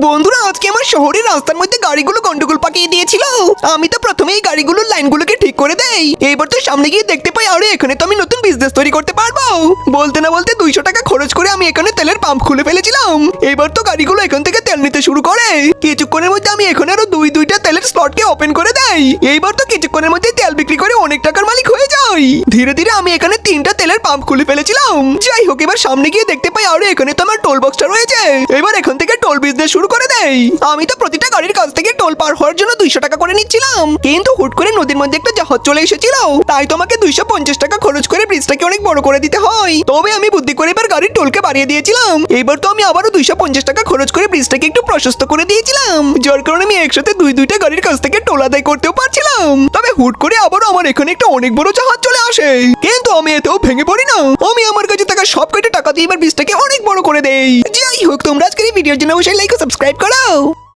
বন্ধুরা আজকে আমার শহরের রাস্তার মধ্যে গাড়িগুলো গন্ডগোল পাকিয়ে দিয়েছিল। আমি তো প্রথমে এই গাড়িগুলোর লাইনগুলোকে ঠিক করে দেই। এবার তো সামনে গিয়ে দেখতে পাই আরে এখানে তো আমি নতুন বিজনেস তৈরি করতে পারবো। বলতে না বলতে 200 টাকা খরচ করে আমি এখানে তেলের পাম্প খুলে ফেলেছিলাম। এবার তো গাড়িগুলো এখান থেকে তেল নিতে শুরু করে। কিছুক্ষণের মধ্যে আমি এখানে আরো দুইটা তেলের স্লটকে ওপেন করে দেই। এইবার তো কিছুক্ষণের মধ্যে তেল বিক্রি করে অনেক টাকার মালিক হয়ে যাই। ধীরে ধীরে আমি এখানে 3টা তেলের পাম্প খুলে ফেলেছিলাম। যাই হোক এবার সামনে গিয়ে দেখতে পাই আরে এখানে তো আমার টোল বক্সটা রয়েছে। এবার এখান থেকে টোল বিজনেস শুরু করে দেই। আমি তো প্রতিটা গাড়ির কাছ থেকে টোল পার হওয়ার জন্য 200 টাকা করে নিচ্ছিলাম, কিন্তু হুট করে নদীর মধ্যে একটা জাহাজ চলে এসেছিল, তাই তো আমাকে 250 টাকা খরচ করে ব্রিজটাকে অনেক বড় করে দিতে হয়। তবে আমি বুদ্ধি করে এবার গাড়ির টোলকে বাড়িয়ে দিয়েছিলাম। এবার তো আমি আবারও 250 টাকা খরচ করে ব্রিজটাকে একটু প্রশস্ত করে দিয়েছিলাম, যার কারণে আমি একসাথে দুইটা গাড়ির কাছ থেকে টোল আদায় করতেও পারছিলাম। তবে হুট করে আবারও আমার এখানে একটা অনেক বড় জাহাজ চলে আসে, কিন্তু আমি এতেও ভেঙে পড়ি না। আমি আমার কাছে থাকা সব কয়টা টাকা দিয়ে এবার ব্রিজটাকে অনেক বড় করে দেই। যাই হোক তোমরা আজকের এই ভিডিওর জন্য অবশ্যই লাইক ও সাবস্ক্রাইব করো।